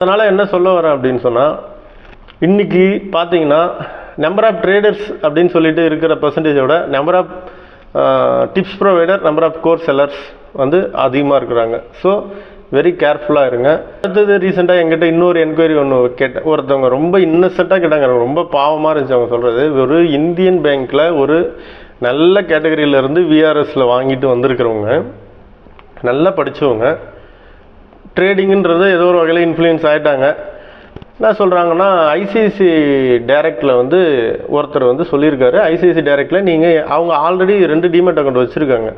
அதனால் என்ன சொல்ல வரேன் அப்படின்னு சொன்னால், இன்றைக்கி பார்த்தீங்கன்னா நம்பர் ஆஃப் ட்ரேடர்ஸ் அப்படின்னு சொல்லிட்டு இருக்கிற பர்சன்டேஜோட number of tips provider, number of core sellers வந்து அதிகமாக இருக்கிறாங்க. ஸோ வெரி கேர்ஃபுல்லாக இருங்க. அடுத்தது ரீசெண்டாக எங்கிட்ட இன்னொரு என்கொயரி ஒன்று கேட்டேன். ஒருத்தவங்க ரொம்ப இன்னசென்ட்டாக கேட்டாங்க, ரொம்ப பாவமாக இருந்துச்சு அவங்க சொல்கிறது. ஒரு இந்தியன் பேங்க்கில் ஒரு நல்ல கேட்டகரியிலேருந்து விஆர்எஸில் வாங்கிட்டு வந்திருக்கிறவங்க, நல்லா படித்தவங்க, ட்ரேடிங்குன்றது ஏதோ ஒரு வகையில் இன்ஃப்ளூயன்ஸ் ஆகிட்டாங்க. என்ன சொல்கிறாங்கன்னா, ஐசிஐசி டைரக்டில் வந்து ஒருத்தர் வந்து சொல்லியிருக்காரு, ஐசிஐசி டைரக்டில் நீங்கள் அவங்க ஆல்ரெடி 2 டிமெட் அக்கௌண்ட் வச்சுருக்காங்க.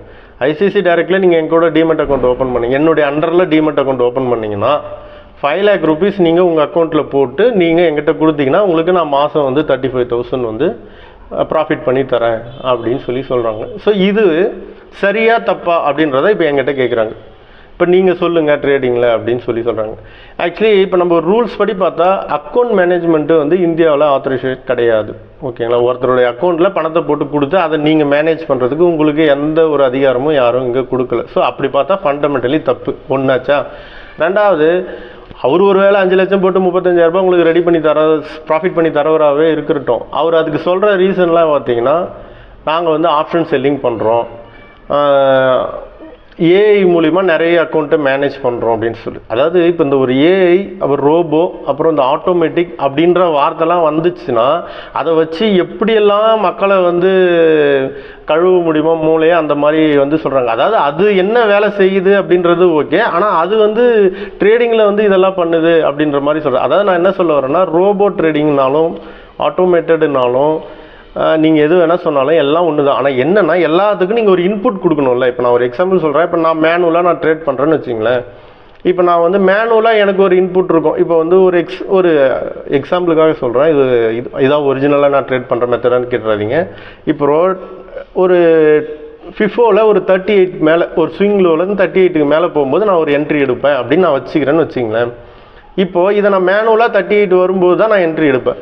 ஐசிஐசி டைரக்டில் நீங்கள் என் கூட டிமெட் அக்கௌண்ட் ஓப்பன் பண்ணிங்க, என்னுடைய அண்டரில் டிமெட் அக்கௌண்ட் ஓப்பன் பண்ணிங்கன்னா 5 lakh rupees நீங்கள் உங்கள் அக்கௌண்ட்டில் போட்டு நீங்கள் எங்கிட்ட கொடுத்தீங்கன்னா உங்களுக்கு நான் மாதம் வந்து 35,000 வந்து ப்ராஃபிட் பண்ணி தரேன் அப்படின்னு சொல்கிறாங்க. ஸோ இது சரியா தப்பா அப்படின்றத இப்போ என்கிட்ட கேட்குறாங்க. இப்போ நீங்கள் சொல்லுங்கள் ட்ரேடிங்கில் அப்படின்னு சொல்கிறாங்க. ஆக்சுவலி இப்போ நம்ம ரூல்ஸ் படி பார்த்தா அக்கௌண்ட் மேனேஜ்மெண்ட்டு வந்து இந்தியாவில் ஆத்தரைசேஷன் கிடையாது. ஓகேங்களா? ஒருத்தருடைய அக்கௌண்ட்டில் பணத்தை போட்டு கொடுத்து அதை நீங்கள் மேனேஜ் பண்ணுறதுக்கு உங்களுக்கு எந்த ஒரு அதிகாரமும் யாரும் இங்கே கொடுக்கல. ஸோ அப்படி பார்த்தா ஃபண்டமெண்டலி தப்பு ஒன்றாச்சா. ரெண்டாவது, அவர் ஒரு வேளை 5 லட்சம் போட்டு 35,000 உங்களுக்கு ரெடி பண்ணி ப்ராஃபிட் பண்ணி தரவராகவே இருக்கட்டும். அவர் அதுக்கு சொல்கிற ரீசன்லாம் பார்த்தீங்கன்னா, நாங்கள் வந்து ஆப்ஷன் செல்லிங் பண்ணுறோம், ஏஐ மூலிமா நிறைய அக்கௌண்ட்டை மேனேஜ் பண்ணுறோம் அப்படின்னு அதாவது இப்போ இந்த ஒரு ஏஐ, அப்புறம் ரோபோ, அப்புறம் இந்த ஆட்டோமேட்டிக் அப்படின்ற வார்த்தைலாம் வந்துச்சுன்னா அதை வச்சு எப்படியெல்லாம் மக்களை வந்து கழுவ முடியுமோ மூளையை அந்த மாதிரி வந்து சொல்கிறாங்க. அதாவது அது என்ன வேலை செய்யுது அப்படின்றது ஓகே, ஆனால் அது வந்து ட்ரேடிங்கில் வந்து இதெல்லாம் பண்ணுது அப்படின்ற மாதிரி சொல்கிறேன். அதாவது நான் என்ன சொல்ல வரேன்னா, ரோபோ ட்ரேடிங்னாலும் ஆட்டோமேட்டட்னாலும் நீங்கள் எது வேணால் சொன்னாலும் எல்லாம் ஒன்று தான். ஆனால் என்னென்னா எல்லாத்துக்கும் நீங்கள் ஒரு இன்புட் கொடுக்கணும்ல. இப்போ நான் ஒரு எக்ஸாம்பிள் சொல்கிறேன். இப்போ நான் மேனுவலாக நான் ட்ரேட் பண்ணுறேன்னு வச்சுங்களேன். இப்போ நான் வந்து மேனுவலாக எனக்கு ஒரு இன்புட் இருக்கும். இப்போ வந்து ஒரு எக்ஸாம்பிளுக்காக சொல்கிறேன். இதான் ஒரிஜினலாக நான் ட்ரேட் பண்ணுற மெத்தடான்னு கேட்டுறாதீங்க. இப்போ ஒரு ஃபிஃபோவில் ஒரு 38 மேலே, ஒரு ஸ்விங் லோலேருந்து 38க்கு மேலே போகும்போது நான் ஒரு என்ட்ரி எடுப்பேன் அப்படின்னு நான் வச்சுக்கிறேன்னு வச்சுங்களேன். இப்போது இதை நான் மேனுவலாக 38 வரும்போது தான் நான் என்ட்ரி எடுப்பேன்.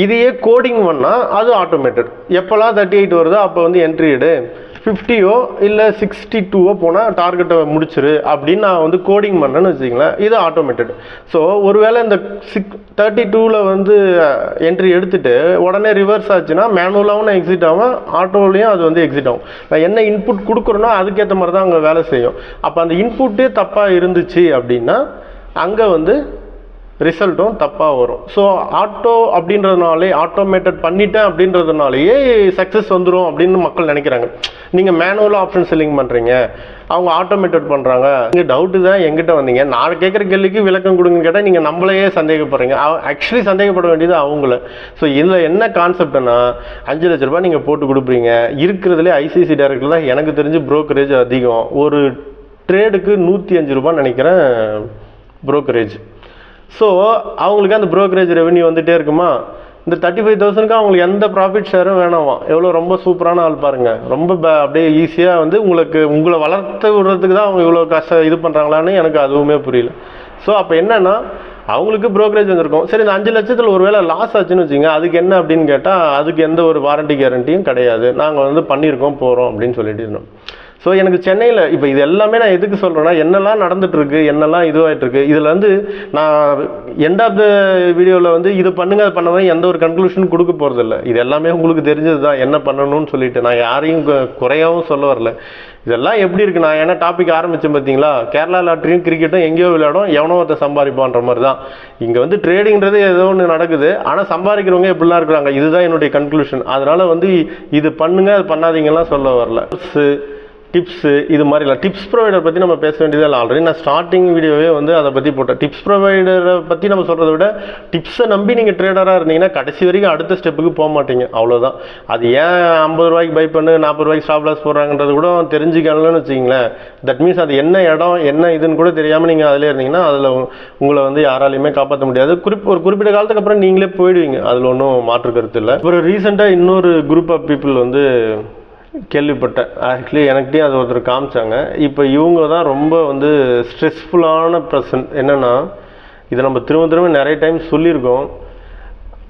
இதையே கோடிங் பண்ணால் அது ஆட்டோமேட்டட். எப்போல்லாம் 38 வருதோ அப்போ வந்து என்ட்ரி எடு, 50ஓ இல்லை 62ஓ போனால் டார்கெட்டை முடிச்சிரு அப்படின்னு நான் வந்து கோடிங் பண்ணேன்னு வச்சுக்கிங்களேன், இது ஆட்டோமேட்டட். ஸோ ஒருவேளை இந்த 32ல் வந்து என்ட்ரி எடுத்துகிட்டு உடனே ரிவர்ஸ் ஆச்சுன்னா மேனுவலாகவும் நான் எக்ஸிட் ஆகும், ஆட்டோலையும் அது வந்து எக்ஸிட் ஆகும். நான் என்ன இன்புட் கொடுக்குறேனோ அதுக்கேற்ற மாதிரி தான் அங்கே வேலை செய்யும். அப்போ அந்த இன்புட்டே தப்பாக இருந்துச்சு அப்படின்னா அங்கே வந்து ரிசல்ட்டும் தப்பாக வரும். ஸோ ஆட்டோ அப்படின்றதுனாலே, ஆட்டோமேட்டட் பண்ணிட்டேன் அப்படின்றதுனாலேயே சக்ஸஸ் வந்துடும் அப்படின்னு மக்கள் நினைக்கிறாங்க. நீங்கள் மேனுவலாக ஆப்ஷன் செல்லிங் பண்ணுறீங்க, அவங்க ஆட்டோமேட்டட் பண்ணுறாங்க. நீங்கள் டவுட்டு தான் எங்கிட்ட வந்தீங்க, நான் கேட்குற கேள்விக்கு விளக்கம் கொடுங்கன்னு கேட்டால் நீங்கள் நம்மளையே சந்தேகப்படுறீங்க. ஆக்சுவலி சந்தேகப்பட வேண்டியது அவங்கள. ஸோ இதில் என்ன கான்செப்ட்னா, 5 லட்ச ரூபாய் நீங்கள் போட்டு கொடுப்பீங்க. இருக்கிறதுலே ஐசிஐசி டைரக்டில் தான் எனக்கு தெரிஞ்சு ப்ரோக்கரேஜ் அதிகம். ஒரு ட்ரேடுக்கு 105 ரூபான்னு நினைக்கிறேன் ப்ரோக்கரேஜ். ஸோ அவங்களுக்கு அந்த ப்ரோக்கரேஜ் ரெவன்யூ வந்துகிட்டே இருக்குமா. இந்த 35,000க்கு அவங்களுக்கு எந்த ப்ராஃபிட் ஷேரும் வேணாமா. எவ்வளோ ரொம்ப சூப்பரான ஆள் பாருங்கள். ரொம்ப அப்படியே ஈஸியாக வந்து உங்களை வளர்த்து விடுறதுக்கு தான் அவங்க இவ்வளோ இது பண்ணுறாங்களான்னு எனக்கு அதுவுமே புரியல. ஸோ அப்போ என்னென்னா, அவங்களுக்கு ப்ரோக்கரேஜ் வந்திருக்கும். சரி, இந்த 5 லட்சத்தில் ஒரு வேளை லாஸ் ஆச்சுன்னு வச்சுங்க, அதுக்கு என்ன அப்படின்னு கேட்டால் அதுக்கு எந்த ஒரு வாரண்டி கேரண்டியும் கிடையாது. நாங்கள் வந்து பண்ணியிருக்கோம் போகிறோம் அப்படின்னு சொல்லிட்டு இருந்தோம். ஸோ எனக்கு சென்னையில் இப்போ இது எல்லாமே நான் எதுக்கு சொல்கிறேன்னா, என்னெல்லாம் நடந்துகிட்ருக்கு, என்னெல்லாம் இதுவாகிட்டுருக்கு, இதில் வந்து நான் எண்ட் ஆஃப் த வீடியோவில் வந்து இது பண்ணுங்க அது பண்ணவே எந்த ஒரு கன்க்ளூஷன் கொடுக்க போகிறதில்ல. இது எல்லாமே உங்களுக்கு தெரிஞ்சது தான் என்ன பண்ணணும்னு சொல்லிட்டு. நான் யாரையும் குறையாகவும் சொல்ல வரல. இதெல்லாம் எப்படி இருக்குது, நான் என்ன டாபிக் ஆரம்பித்தேன் பார்த்தீங்களா, கேரளா லாட்ரியும் கிரிக்கெட்டும் எங்கேயோ விளையாடும், எவனோ ஒருத்த சம்பாதிப்பான்ற மாதிரி தான். இங்கே வந்து ட்ரேடிங்கிறது ஏதோ ஒன்று நடக்குது, ஆனால் சம்பாதிக்கிறவங்க எப்படிலாம் இருக்கிறாங்க, இதுதான் என்னுடைய கன்க்ளூஷன். அதனால் வந்து இது பண்ணுங்க அது பண்ணாதீங்கலாம் சொல்ல வரல. டிப்ஸு இது மாதிரிலாம் டிப்ஸ் ப்ரொவைடர் பற்றி நம்ம பேச வேண்டியது இல்லை. ஆல்ரெடி நான் ஸ்டார்டிங் வீடியோவே வந்து அதை பற்றி போட்டேன். டிப்ஸ் ப்ரொவைடரை பற்றி நம்ம சொல்கிறத விட, டிப்ஸை நம்பி நீங்கள் ட்ரேடராக இருந்தீங்கன்னா கடைசி வரைக்கும் அடுத்த ஸ்டெப்புக்கு போக மாட்டீங்க, அவ்வளோதான். அது ஏன் 50 ரூபாய்க்கு பை பண்ணு 40 ரூபாய்க்கு ஸ்டாப் லாஸ் போடுறாங்கன்றது கூட தெரிஞ்சுக்கலன்னு வச்சிங்களேன். தட் மீன்ஸ் அது என்ன இடம் என்ன இதுன்னு கூட தெரியாமல் நீங்கள் அதில் இருந்தீங்கன்னா அதில் உங்களை வந்து யாராலையுமே காப்பாற்ற முடியாது. ஒரு குறிப்பிட்ட காலத்துக்கு அப்புறம் நீங்களே போயிடுவீங்க, அதில் ஒன்றும் மாற்று கருத்து இல்லை. அப்புறம் ரீசெண்டாக இன்னொரு குரூப் ஆஃப் பீப்புள் வந்து கேள்விப்பட்டேன். ஆக்சுவலி எனக்கிட்டே அது ஒருத்தர் காமிச்சாங்க. இப்போ இவங்க தான் ரொம்ப வந்து ஸ்ட்ரெஸ்ஃபுல்லான பர்சன். என்னென்னா, இதை நம்ம திரும்ப நிறைய டைம் சொல்லியிருக்கோம்.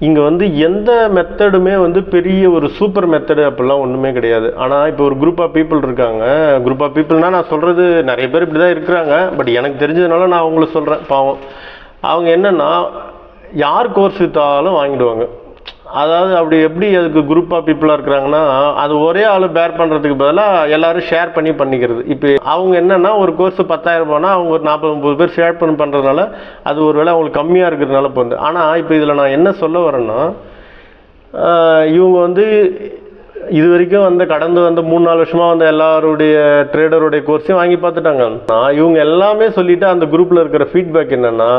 இங்கே வந்து எந்த மெத்தடுமே வந்து பெரிய ஒரு சூப்பர் மெத்தடு அப்படிலாம் ஒன்றுமே கிடையாது. ஆனால் இப்போ ஒரு குரூப் ஆஃப் பீப்புள் இருக்காங்க. குரூப் ஆஃப் பீப்புள்னால் நான் சொல்கிறது நிறைய பேர் இப்படி தான் இருக்கிறாங்க. பட் எனக்கு தெரிஞ்சதுனால நான் அவங்கள சொல்கிறேன். பாவம் அவங்க என்னென்னா யார் கோர்ஸ் விற்றாலும் வாங்கிடுவாங்க. அதாவது அப்படி எப்படி அதுக்கு குரூப் ஆஃப் பீப்புளாக இருக்கிறாங்கன்னா, அது ஒரே ஆள் பேர் பண்ணுறதுக்கு பதிலாக எல்லோரும் ஷேர் பண்ணிக்கிறது. இப்போ அவங்க என்னென்னா ஒரு கோர்ஸ் 10,000 ரூபானா அவங்க ஒரு 40-30 பேர் ஷேர் பண்ணுறதுனால அது ஒரு வேளை அவங்களுக்கு கம்மியாக இருக்கிறதுனால போகுது. ஆனால் இப்போ இதில் நான் என்ன சொல்ல வரேன்னா, இவங்க வந்து இது வரைக்கும் கடந்து வந்த 3-4 வருஷமாக வந்த எல்லாருடைய ட்ரேடருடைய கோர்ஸையும் வாங்கி பார்த்துட்டாங்க. இவங்க எல்லாமே சொல்லிவிட்டு அந்த குரூப்பில் இருக்கிற ஃபீட்பேக் என்னென்னா,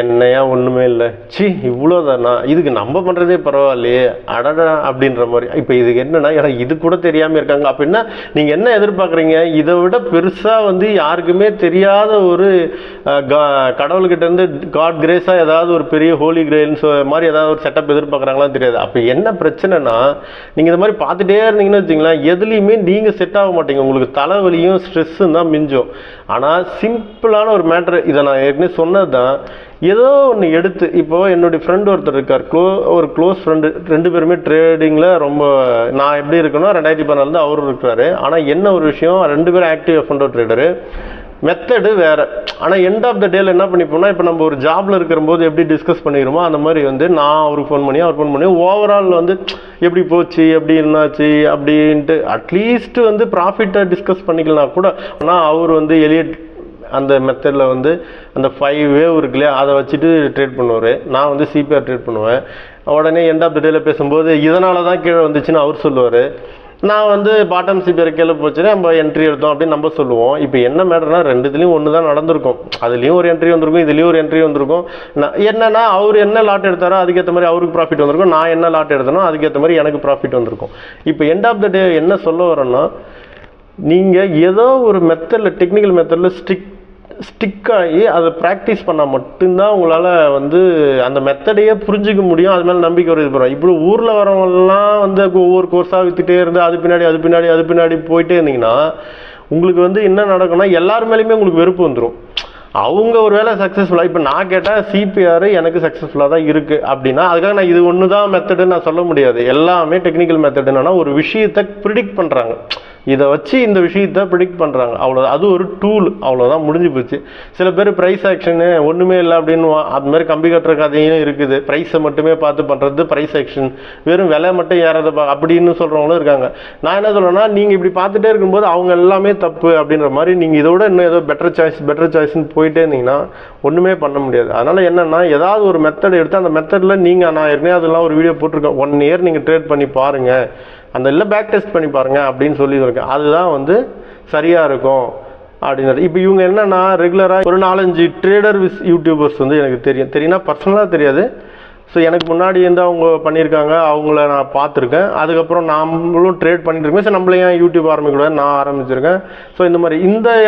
என்னையா ஒன்றுமே இல்லை, சி இவ்வளோதானா, இதுக்கு நம்ம பண்ணுறதே பரவாயில்லையே அடடா அப்படின்ற மாதிரி. இப்போ இதுக்கு என்னென்னா எனக்கு இது கூட தெரியாமல் இருக்காங்க. அப்படின்னா நீங்கள் என்ன எதிர்பார்க்குறீங்க? இதை விட பெருசாக யாருக்குமே தெரியாத ஒரு கடவுள்கிட்டேருந்து காட் கிரேஸாக ஏதாவது ஒரு பெரிய ஹோலி கிரேல்ஸ் மாதிரி ஏதாவது ஒரு செட்டப் எதிர்பார்க்குறாங்களான்னு தெரியாது. அப்போ என்ன பிரச்சனைனா, நீங்கள் இந்த மாதிரி பார்த்துட்டே இருந்தீங்கன்னு வச்சிங்களேன், எதுலேயுமே நீங்கள் செட் ஆக மாட்டீங்க. உங்களுக்கு தலைவலியும் ஸ்ட்ரெஸ்ஸும் தான் மிஞ்சும். ஆனால் சிம்பிளான ஒரு மேட்ரு, இதை நான் ஏற்கனவே சொன்னது தான், ஏதோ ஒன்று எடுத்து, இப்போது என்னுடைய ஃப்ரெண்டு ஒருத்தர் இருக்கார், ஒரு க்ளோஸ் ஃப்ரெண்டு, 2 பேருமே ட்ரேடிங்கில் ரொம்ப, நான் எப்படி இருக்கணும் 2014 அவர் இருக்கிறாரு. ஆனால் என்ன ஒரு விஷயம், 2 பேரும் ஆக்டிவ் ஃபண்டோ ட்ரேடரு, மெத்தடு வேறு. ஆனால் எண்ட் ஆஃப் த டேல என்ன பண்ணிப்போம்னா, இப்போ நம்ம ஒரு ஜாபில் இருக்கிறபோது எப்படி டிஸ்கஸ் பண்ணிக்கிறோமோ அந்த மாதிரி நான் அவருக்கு ஃபோன் பண்ணி அவர் ஃபோன் பண்ணி ஓவரால் எப்படி போச்சு, எப்படி என்னாச்சு அப்படின்ட்டு அட்லீஸ்ட் ப்ராஃபிட்டை டிஸ்கஸ் பண்ணிக்கலாம் கூட. ஆனால் அவர் எலியட் அந்த மெத்தடில் அந்த 5 வேவ் இருக்கு இல்லையா, அதை வச்சுட்டு ட்ரேட் பண்ணுவார். நான் சிபிஆர் ட்ரேட் பண்ணுவேன். உடனே எண்ட் ஆஃப் த டேல பேசும்போது இதனால தான் கீழே வந்துச்சுன்னு அவர் சொல்லுவார். நான் பாட்டம் சிபிஆர் கீழே போச்சுன்னா நம்ம என்ட்ரி எடுத்தோம் அப்படின்னு நம்ம சொல்லுவோம். இப்போ என்ன மேட்டர்னா, ரெண்டுத்துலேயும் ஒன்று தான் நடந்திருக்கும். அதுலேயும் ஒரு என்ட்ரி வந்திருக்கும், இதுலேயும் ஒரு என்ட்ரி வந்திருக்கும். என்னன்னா அவர் என்ன லாட் எடுத்தாரோ அதுக்கேற்ற மாதிரி அவருக்கு ப்ராஃபிட் வந்திருக்கும், நான் என்ன லாட் எடுத்தனோ அதுக்கேற்ற மாதிரி எனக்கு ப்ராஃபிட் வந்திருக்கும். இப்போ எண்ட் ஆஃப் த டே என்ன சொல்ல வரேன்னா, நீங்கள் ஏதோ ஒரு மெத்தடில், டெக்னிக்கல் மெத்தடில் ஸ்டிக் ஆகி அதை ப்ராக்டிஸ் பண்ணால் மட்டும்தான் உங்களால் அந்த மெத்தடையே புரிஞ்சிக்க முடியும். அது மேலே நம்பிக்கை ஒரு இது பண்ணுவோம். இப்படி ஊரில் வரவங்கலாம் ஒவ்வொரு கோர்ஸாக விற்றுட்டே இருந்து அது பின்னாடி போயிட்டே இருந்தீங்கன்னா உங்களுக்கு என்ன நடக்கும்னா, எல்லார் மேலேயுமே உங்களுக்கு வெறுப்பு வந்துடும். அவங்க ஒரு வேளை சக்ஸஸ்ஃபுல்லாக, இப்போ நான் கேட்டால் சிபிஆர் எனக்கு சக்ஸஸ்ஃபுல்லாக தான் இருக்குது அப்படின்னா, அதுக்காக நான் இது ஒன்று தான் மெத்தடுன்னு நான் சொல்ல முடியாது. எல்லாமே டெக்னிக்கல் மெத்தட் என்னன்னா, ஒரு விஷயத்தை ப்ரிடிக்ட் பண்ணுறாங்க, இதை வச்சு இந்த விஷயத்தை ப்ரிடிக்ட் பண்ணுறாங்க, அவ்வளோ. அது ஒரு டூல், அவ்வளோதான், முடிஞ்சு போச்சு. சில பேர் ப்ரைஸ் ஆக்ஷனு ஒன்றுமே இல்லை அப்படின்னு அது மாதிரி கம்பி கட்டுற கதையும் இருக்குது. ப்ரைஸை மட்டுமே பார்த்து பண்ணுறது ப்ரைஸ் ஆக்ஷன், வெறும் விலை மட்டும் ஏறதை அப்படின்னு சொல்கிறவங்களும் இருக்காங்க. நான் என்ன சொல்கிறேன்னா, நீங்கள் இப்படி பார்த்துட்டே இருக்கும்போது அவங்க எல்லாமே தப்பு அப்படின்ற மாதிரி நீங்கள் இதோட இன்னும் ஏதோ பெட்டர் சாய்ஸ்ன்னு போயிட்டே இருந்தீங்கன்னா ஒன்றுமே பண்ண முடியாது. அதனால் என்னென்னா, ஏதாவது ஒரு மெத்தட் எடுத்து அந்த மெத்தடில் நீங்கள், நான் ஏற்கனவே அதெல்லாம் ஒரு வீடியோ போட்டிருக்கேன், 1 இயர் நீங்கள் ட்ரேட் பண்ணி பாருங்கள், அந்த இல்லை பேக் டெஸ்ட் பண்ணி பாருங்கள் அப்படின்னு சொல்லியிருக்கேன். அதுதான் சரியாக இருக்கும் அப்படின்னு. இப்போ இவங்க என்னென்னா, ரெகுலராக ஒரு 4-5 ட்ரேடர் யூடியூபர்ஸ் எனக்கு தெரியும்னா பர்சனலாக தெரியாது. ஸோ எனக்கு முன்னாடி அவங்க பண்ணியிருக்காங்க, அவங்கள நான் பார்த்துருக்கேன். அதுக்கப்புறம் நம்மளும் ட்ரேட் பண்ணிட்டு இருக்கேன். ஸோ நம்மளே ஏன் யூடியூப் ஆரம்பிக்கூடாது, நான் ஆரம்பிச்சிருக்கேன். ஸோ இந்த மாதிரி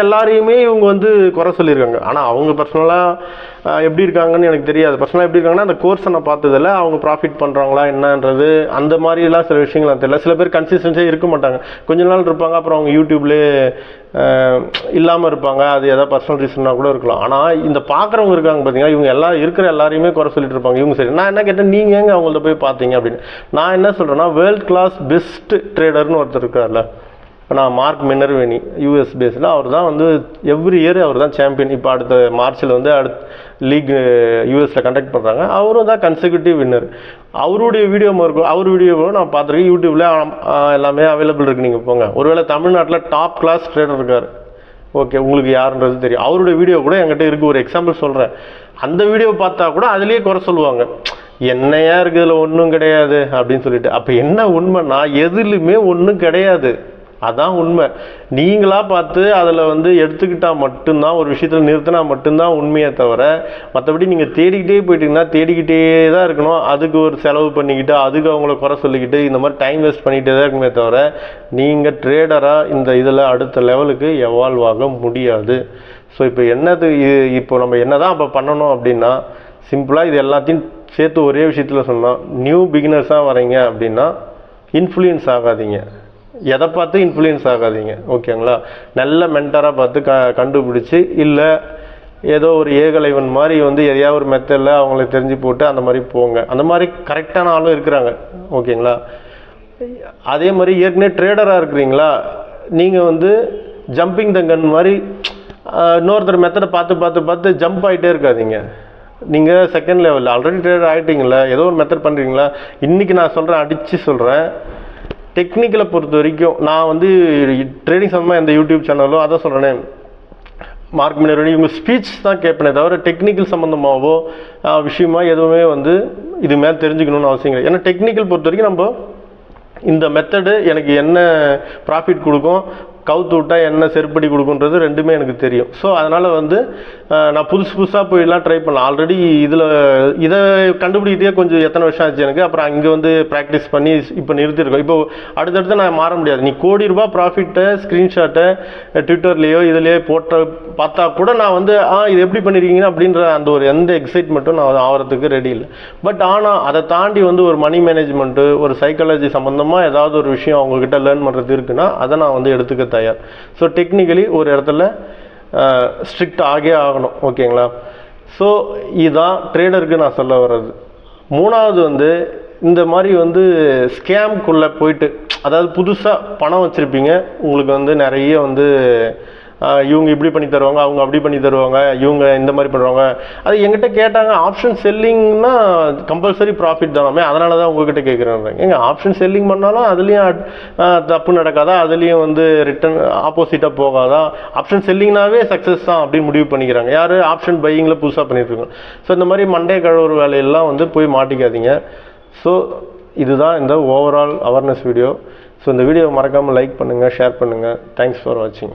எல்லாரையுமே இவங்க குறை சொல்லியிருக்காங்க. ஆனால் அவங்க பர்சனலாக எப்படி இருக்காங்கன்னு எனக்கு தெரியாது. பர்சனலாக எப்படி இருக்காங்கன்னா, அந்த கோர்ஸை நான் பார்த்ததில்ல, அவங்க ப்ராஃபிட் பண்ணுறாங்களா என்னன்றது அந்த மாதிரிலாம் சில விஷயங்கள் நான் தெரியல. சில பேர் கன்சிஸ்டன்ஸே இருக்க மாட்டாங்க, கொஞ்ச நாள் இருப்பாங்க, அப்புறம் அவங்க யூடியூப்லேயே இல்லாமல் இருப்பாங்க. அது ஏதாவது பர்சனல் ரீசனாக கூட இருக்கலாம். ஆனால் இந்த பார்க்குறவங்க இருக்காங்க பார்த்தீங்கன்னா, இவங்க எல்லாரையுமே குறை சொல்லிட்டு இருப்பாங்க. இவங்க சரி, நான் என்ன கேட்டேன், நீங்கள் எங்கே அவங்கள்ட்ட போய் பார்த்தீங்க அப்படின்னு. நான் என்ன சொல்கிறேன்னா, வேர்ல்ட் கிளாஸ் பெஸ்ட் ட்ரேடர்னு ஒருத்தர் இருக்கார்ல, இப்போ நான் மார்க் மினர்வேனி, யூஎஸ் பேஸில், அவர் தான் எவ்ரி இயர் அவர் தான் சாம்பியன். இப்போ அடுத்த மார்ச்சில் அடுத்த லீக் யூஎஸில் கண்டக்ட் பண்ணுறாங்க. அவரும் தான் கன்செக்யூட்டிவ் வின்னர். அவருடைய வீடியோவை நான் பார்த்துருக்கேன், யூடியூப்பில் எல்லாமே அவைலபிள் இருக்குது, நீங்கள் போங்க. ஒருவேளை தமிழ்நாட்டில் டாப் கிளாஸ் ட்ரேடர் இருக்கார், ஓகே, உங்களுக்கு யாருன்றது தெரியும். அவருடைய வீடியோ கூட என்கிட்ட இருக்குது. ஒரு எக்ஸாம்பிள் சொல்கிறேன், அந்த வீடியோ பார்த்தா கூட அதுலேயே குறை சொல்லுவாங்க, என்னையா இருக்குது இதில் ஒன்றும் கிடையாது அப்படின்னு சொல்லிட்டு. அப்போ என்ன உண்மைன்னா, எதுலையுமே ஒன்றும் கிடையாது, அதான் உண்மை. நீங்களாக பார்த்து அதில் எடுத்துக்கிட்டால் மட்டும்தான், ஒரு விஷயத்தில் நிறுத்தினா மட்டும்தான் உண்மையை தவிர, மற்றபடி நீங்கள் தேடிக்கிட்டே போயிட்டீங்கன்னா தேடிக்கிட்டே தான் இருக்கணும். அதுக்கு ஒரு செலவு பண்ணிக்கிட்டு, அதுக்கு அவங்கள குறை சொல்லிக்கிட்டு, இந்த மாதிரி டைம் வேஸ்ட் பண்ணிகிட்டே தான் இருக்குமே தவிர, நீங்கள் ட்ரேடராக இந்த இதில் அடுத்த லெவலுக்கு எவால்வ் ஆக முடியாது. ஸோ இப்போ நம்ம என்ன தான் அப்போ பண்ணணும் அப்படின்னா, சிம்பிளாக இது எல்லாத்தையும் சேர்த்து ஒரே விஷயத்தில் சொன்னால், நியூ பிகினர்ஸாக வரீங்க அப்படின்னா இன்ஃப்ளூயன்ஸ் ஆகாதீங்க, எதை பார்த்து இன்ஃப்ளூயன்ஸ் ஆகாதீங்க, ஓகேங்களா. நல்ல மென்டராக பார்த்து கண்டுபிடிச்சி, இல்லை ஏதோ ஒரு ஏகலைவன் மாதிரி எதையாவது ஒரு மெத்தடில் அவங்களுக்கு தெரிஞ்சு போட்டு அந்த மாதிரி போங்க. அந்த மாதிரி கரெக்டான ஆளும் இருக்கிறாங்க, ஓகேங்களா. அதே மாதிரி ஏற்கனவே ட்ரேடராக இருக்கிறீங்களா, நீங்கள் ஜம்பிங் த கன் மாதிரி இன்னொருத்தர் மெத்தடை பார்த்து ஜம்ப் ஆகிட்டே இருக்காதீங்க. நீங்கள் செகண்ட் லெவலில் ஆல்ரெடி ட்ரேடர் ஆகிட்டீங்களா, ஏதோ ஒரு மெத்தட் பண்ணுறீங்களா, இன்றைக்கி நான் சொல்கிறேன், அடித்து சொல்கிறேன், டெக்னிக்கலை பொறுத்த வரைக்கும் நான் வந்து ட்ரேடிங் சம்மந்தமாக எந்த யூடியூப் சேனலோ அதான் சொல்கிறேனே, மார்க் மினரல் இவங்க ஸ்பீச் தான் கேட்பேனே தவிர டெக்னிக்கல் சம்மந்தமாகவோ விஷயமா எதுவுமே வந்து இது மேலே தெரிஞ்சுக்கணும்னு அவசியம் கிடையாது. ஏன்னா டெக்னிக்கல் பொறுத்த வரைக்கும் நம்ம இந்த மெத்தடு எனக்கு என்ன ப்ராஃபிட் கொடுக்கும், கவுத்து விட்டால் என்ன செருப்படி கொடுக்குன்றது ரெண்டுமே எனக்கு தெரியும். ஸோ அதனால் வந்து நான் புதுசாக போயெல்லாம் ட்ரை பண்ணலாம். ஆல்ரெடி இதை கண்டுபிடிக்கிட்டே கொஞ்சம் எத்தனை வருஷம் ஆச்சு எனக்கு. அப்புறம் அங்கே வந்து ப்ராக்டிஸ் பண்ணி இப்போ நிறுத்திருக்கோம். இப்போ அடுத்தடுத்து நான் மாற முடியாது. நீ கோடி ரூபாய் ப்ராஃபிட்டை ஸ்க்ரீன்ஷாட்டை ட்விட்டர்லேயோ இதுலேயோ போட்ட பார்த்தா கூட நான் வந்து இது எப்படி பண்ணியிருக்கீங்க அப்படின்ற அந்த ஒரு எந்த எக்ஸைட்மெண்ட்டும் நான் ஆகிறதுக்கு ரெடி இல்லை. பட் ஆனால் அதை தாண்டி வந்து ஒரு மணி மேனேஜ்மெண்ட்டு, ஒரு சைக்காலஜி சம்மந்தமாக ஏதாவது ஒரு விஷயம் அவங்கக்கிட்ட லேர்ன் பண்ணுறது இருக்குன்னா அதை நான் வந்து எடுத்துக்க தயார். ஸோ டெக்னிக்கலி ஒரு இடத்துல ஸ்ட்ரிக்ட் ஆகவே ஆகணும். ஓகேங்களா? ஸோ இதுதான் ட்ரேடருக்கு நான் சொல்ல வர்றது. மூணாவது வந்து இந்த மாதிரி வந்து ஸ்கேம்குள்ளே போயிட்டு, அதாவது புதுசாக பணம் வச்சுருப்பீங்க, உங்களுக்கு வந்து நிறைய வந்து இவங்க இப்படி பண்ணி தருவாங்க, அவங்க அப்படி பண்ணி தருவாங்க, இவங்க இந்த மாதிரி பண்ணுவாங்க. அது எங்கிட்ட கேட்டாங்க, ஆப்ஷன் செல்லிங்னா கம்பல்சரி ப்ராஃபிட் தானே, அதனால தான் உங்ககிட்ட கேட்குறேன். எங்க ஆப்ஷன் செல்லிங் பண்ணாலும் அதுலேயும் தப்பு நடக்காதா, அதுலேயும் வந்து ரிட்டர்ன் ஆப்போசிட்டாக போகாதா, ஆப்ஷன் செல்லிங்னாவே சக்ஸஸ் தான் அப்படின்னு முடிவு பண்ணிக்கிறாங்க. யார் ஆப்ஷன் பையிங்கில் புதுசாக பண்ணிட்டுருக்கோம். ஸோ இந்த மாதிரி மண்டே கழுவுற வேலையெல்லாம் வந்து போய் மாட்டிக்காதீங்க. ஸோ இதுதான் இந்த ஓவரால் அவேர்னஸ் வீடியோ. ஸோ இந்த வீடியோவை மறக்காமல் லைக் பண்ணுங்கள், ஷேர் பண்ணுங்கள். தேங்க்ஸ் ஃபார் வாட்சிங்.